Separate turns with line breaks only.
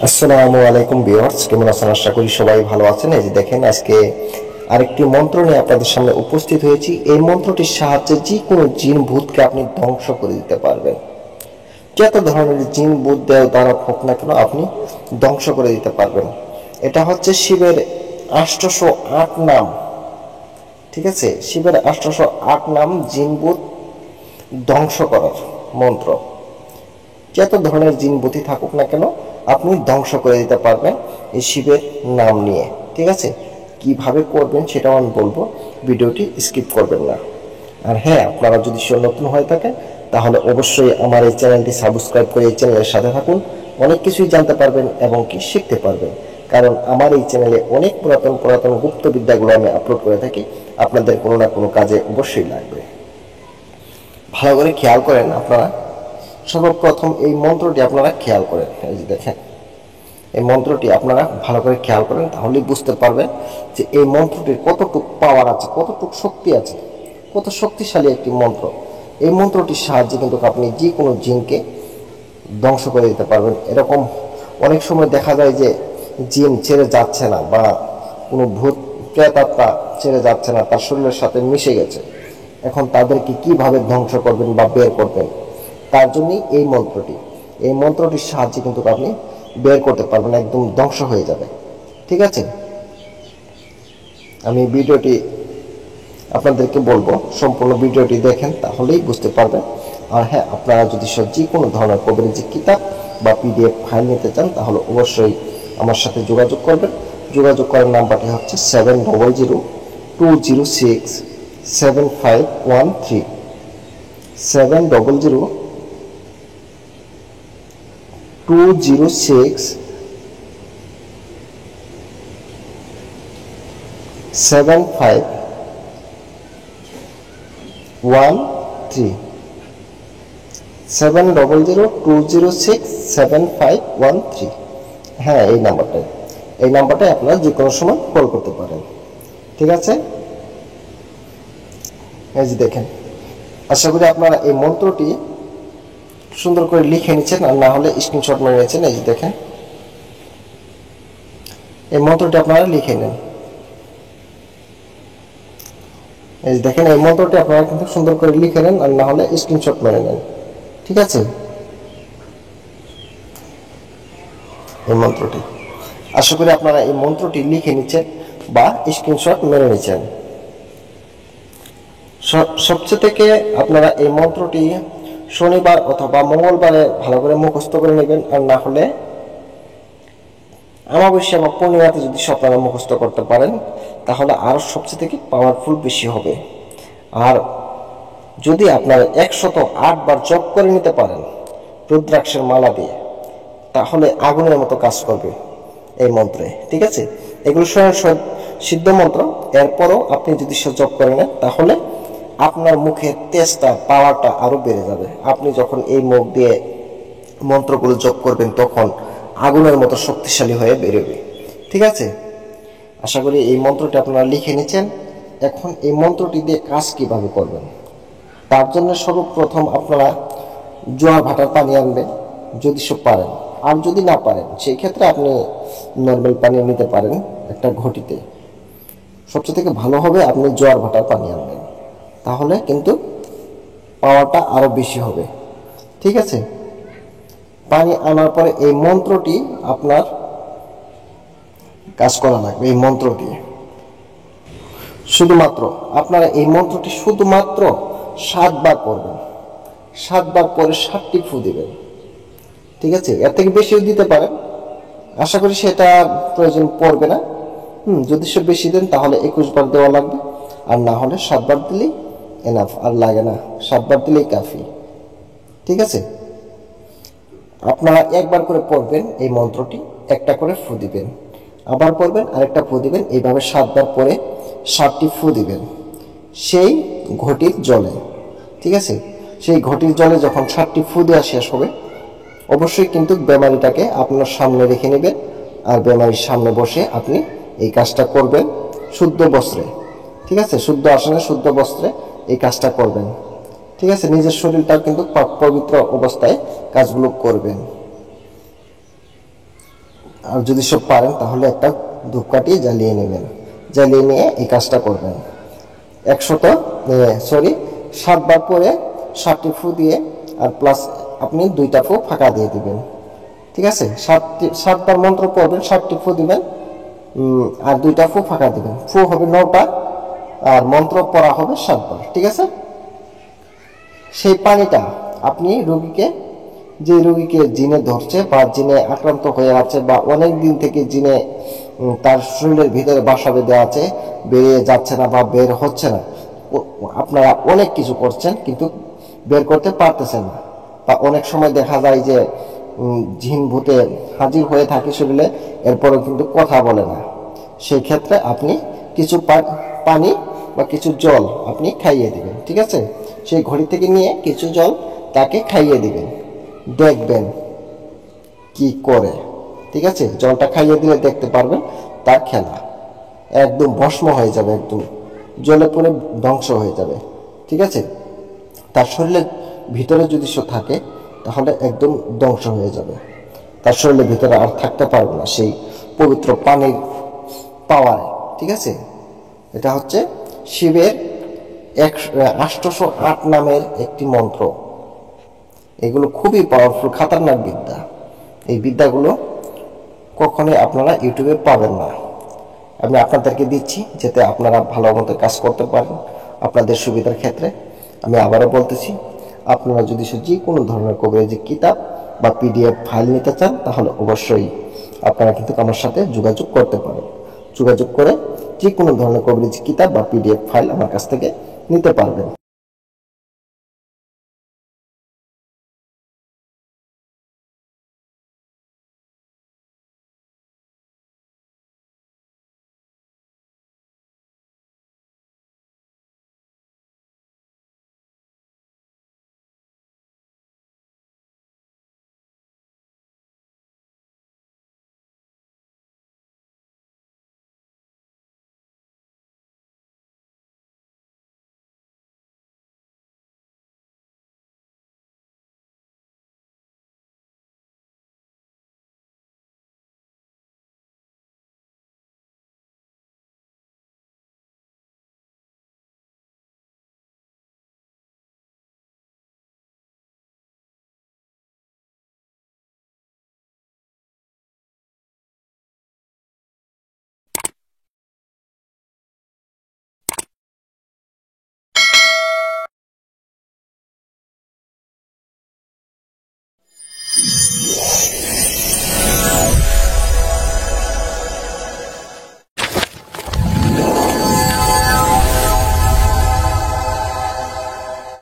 আসসালামু আলাইকুম ভিউয়ার্স, কেমন আছেন? আশা করি সবাই ভালো আছেন। এই যে দেখেন, আজকে আরেকটি মন্ত্র নিয়ে আপনাদের সামনে উপস্থিত হয়েছি। এই মন্ত্রটির সাহায্যে যে কোনো জিন ভূতকে আপনি ধ্বংস করে দিতে পারবেন। যত ধরনের জিন ভূত দেহ দ্বারা হোক না কেন, আপনি ধ্বংস করে দিতে পারবেন। এটা হচ্ছে শিবের 808 নাম। ঠিক আছে, শিবের 808 নাম জিন ভূত ধ্বংস করার মন্ত্র। যত ধরনের জিন বুদ্ধি থাকুক না কেন, আপনি ধ্বংস করে দিতে পারবেন এই শিবের নাম নিয়ে। ঠিক আছে, কিভাবে করবেন সেটাও আমি বলবো, ভিডিওটি স্কিপ করবেন না। আর হ্যাঁ, আপনারা যদি নতুন হয়ে থাকেন তাহলে অবশ্যই আমার এই চ্যানেলটি সাবস্ক্রাইব করে এই চ্যানেলের সাথে থাকুন। অনেক কিছুই জানতে পারবেন এবং কি শিখতে পারবেন, কারণ আমার এই চ্যানেলে অনেক পুরাতন পুরাতন গুপ্ত বিদ্যাগুলো আমি আপলোড করে থাকি। আপনাদের কোনো না কোনো কাজে অবশ্যই লাগবে। ভালো করে খেয়াল করেন আপনারা। সর্বপ্রথম এই মন্ত্রটি আপনারা খেয়াল করেন। এই যে দেখেন, এই মন্ত্রটি আপনারা ভালো করে খেয়াল করেন, তাহলেই বুঝতে পারবেন যে এই মন্ত্রটির কতটুকু পাওয়ার আছে, কতটুকু শক্তি আছে, কত শক্তিশালী একটি মন্ত্র। এই মন্ত্রটির সাহায্যে কিন্তু আপনি যে কোনো জিনকে ধ্বংস করে দিতে পারবেন। এরকম অনেক সময় দেখা যায় যে জিন ছেড়ে যাচ্ছে না, বা কোনো ভূত প্রেতাত্মা ছেড়ে যাচ্ছে না, তার শরীরের সাথে মিশে গেছে। এখন তাদেরকে কিভাবে ধ্বংস করবেন বা বের করবেন, তার জন্যই এই মন্ত্রটির সাহায্যে কিন্তু আপনি বের করতে পারবেন, একদম ধ্বংস হয়ে যাবে। ঠিক আছে, আমি ভিডিওটি আপনাদেরকে বলবো, সম্পূর্ণ ভিডিওটি দেখেন, তাহলেই বুঝতে পারবেন। আর হ্যাঁ, আপনারা যদি যে কোনো ধরনের কবিরাজি কিতাব বা পিডিএফ ফাইল নিতে চান তাহলে অবশ্যই আমার সাথে যোগাযোগ করবেন। যোগাযোগ করার নাম্বারটি হচ্ছে 7002267513, 7002267513, 7002267513। হ্যাঁ, এই নাম্বারটায় আপনারা যে কোনো সময় কল করতে পারেন। ঠিক আছে, এই যে দেখেন, আশা করি আপনারা এই মন্ত্রটি সুন্দর করে লিখে নিচ্ছেন, আর না হলে স্ক্রিনশট মেরে নিচ্ছেন। এই যে দেখেন, এই মন্ত্রটি আপনারা লিখে নেন। এই যে দেখেন, এই মন্ত্রটি আপনারা কিন্তু সুন্দর করে লিখে নেন, আর না হলে স্ক্রিনশট মেরে নেন। ঠিক আছে, এই মন্ত্রটি আশা করি আপনারা এই মন্ত্রটি লিখে নিচ্ছেন বা স্ক্রিনশট মেরে নিচ্ছেন। সবচেয়ে থেকে আপনারা এই মন্ত্রটি শনিবার অথবা মঙ্গলবারে ভালো করে মুখস্থ করে নেবেন, আর না হলে অমাবস্যা বা পূর্ণিমাতে যদি আপনারা মুখস্থ করতে পারেন তাহলে আরো সবচেয়ে থেকে পাওয়ারফুল বেশি হবে। আর যদি আপনারা 108 বার জপ করে নিতে পারেন রুদ্রাক্ষের মালা দিয়ে, তাহলে আগুনের মতো কাজ করবে এই মন্ত্রে। ঠিক আছে, এগুলো সিদ্ধ মন্ত্র। এরপরও আপনি যদি জপ করে নেন তাহলে আপনার মুখের তেজটা, পাওয়ারটা আরো বেড়ে যাবে। আপনি যখন এই মুখ দিয়ে মন্ত্রগুলো জপ করবেন তখন আগুনের মতো শক্তিশালী হয়ে বেরোবে। ঠিক আছে, আশা করি এই মন্ত্রটি আপনারা লিখে নিচ্ছেন। এখন এই মন্ত্রটি দিয়ে কাজ কিভাবে করবেন, তার জন্য সর্বপ্রথম আপনারা জোয়ার ভাটার পানি আনবেন যদি সব পারেন। আর যদি না পারেন সেই ক্ষেত্রে আপনি নর্মাল পানি নিতে পারেন একটা ঘটিতে। সবচেয়ে থেকে ভালো হবে আপনি জোয়ার ভাটার পানি আনবেন, তাহলে কিন্তু পাওয়ারটা আরো বেশি হবে। ঠিক আছে, পানি আনার পরে এই মন্ত্রটি আপনার কাজ করা লাগবে। এই মন্ত্র দিয়ে শুধুমাত্র আপনারা এই মন্ত্রটি শুধুমাত্র 7 বার করবেন। 7 বার পরে 7টি ফু দিবেন। ঠিক আছে, এর থেকে বেশিও দিতে পারেন, আশা করি সেটা প্রয়োজন পড়বে না। যদি সে বেশি দেন তাহলে 21 বার দেওয়া লাগবে, আর না হলে 7 বার দিলেই এনাফ, আর লাগে না, 7 বার দিলেই কাফি। ঠিক আছে, আপনারা একবার করে পড়বেন এই মন্ত্রটি, একটা করে ফু দিবেন, আবার পড়বেন, আরেকটা ফু দিবেন, এইভাবে 7 বার পরে 7টি ফু দিবেন সেই ঘটির জলে। ঠিক আছে, সেই ঘটির জলে যখন 7টি ফু দেওয়া শেষ হবে, অবশ্যই কিন্তু বেমারিটাকে আপনার সামনে রেখে নেবেন, আর বেমারির সামনে বসে আপনি এই কাজটা করবেন শুদ্ধ বস্ত্রে। ঠিক আছে, শুদ্ধ আসনে শুদ্ধ বস্ত্রে এই কাজটা করবেন। ঠিক আছে, নিজের শরীরটা কিন্তু পবিত্র অবস্থায় কাজগুলো করবেন। আর যদি সব পারেন তাহলে একটা ধূপকাঠি জ্বালিয়ে নেবেন, জ্বালিয়ে নিয়ে এই কাজটা করবেন। 7 বার পরে 7টি ফু দিয়ে আর প্লাস আপনি 2টা ফু ফাঁকা দিয়ে দিবেন। ঠিক আছে, 7বার মন্ত্র পড়বেন, 7টি ফু দিবেন, আর 2টা ফু ফাঁকা দিবেন। ফু হবে 9টা আর মন্ত্র পড়া হবে 7বার। ঠিক আছে, সেই পানিটা আপনি রোগীকে, যে রোগীকে জিনে ধরছে বা জিনে আক্রান্ত হয়ে আছে বা অনেক দিন থেকে জিনে তার শরীরের ভিতরে বাসা বেঁধে আছে, বেরিয়ে যাচ্ছে না বা বের হচ্ছে না, আপনারা অনেক কিছু করছেন কিন্তু বের করতে পারতেছেন না, বা অনেক সময় দেখা যায় যে জিন ভূতে হাজির হয়ে থাকে শরীরে, এরপরেও কিন্তু কথা বলে না। সেই ক্ষেত্রে আপনি কিছু পানি বা কিছু জল আপনি খাইয়ে দিবেন। ঠিক আছে, সেই ঘড়ি থেকে নিয়ে কিছু জল তাকে খাইয়ে দিবেন, দেখবেন কি করে। ঠিক আছে, জলটা খাইয়ে দিলে দেখতে পারবেন তার খেলা একদম ভস্ম হয়ে যাবে, একদম জলে পড়ে ধ্বংস হয়ে যাবে। ঠিক আছে, তার শরীরের ভিতরে যদি সে থাকে তাহলে একদম ধ্বংস হয়ে যাবে, তার শরীরের ভিতরে আর থাকতে পারবে না সেই পবিত্র পানির পাওয়ারে। ঠিক আছে, এটা হচ্ছে শিবের 808 নামের একটি মন্ত্র। এগুলো খুবই পাওয়ারফুল, খাতারনাক বিদ্যা। এই বিদ্যাগুলো কখনোই আপনারা ইউটিউবে পাবেন না। আমি আপনাদেরকে দিচ্ছি যাতে আপনারা ভালো মতো কাজ করতে পারেন আপনাদের সুবিধার ক্ষেত্রে। আমি আবারও বলতেছি, আপনারা যদি যে কোনো ধরনের কবিরাজি কিতাব বা পিডিএফ ফাইল নিতে চান তাহলে অবশ্যই আপনারা কিন্তু আমার সাথে যোগাযোগ করতে পারেন। যোগাযোগ করে যে কোনো ধরনের কবিরাজি কিতাব বা পিডিএফ ফাইল আমার কাছ থেকে নিতে পারবেন।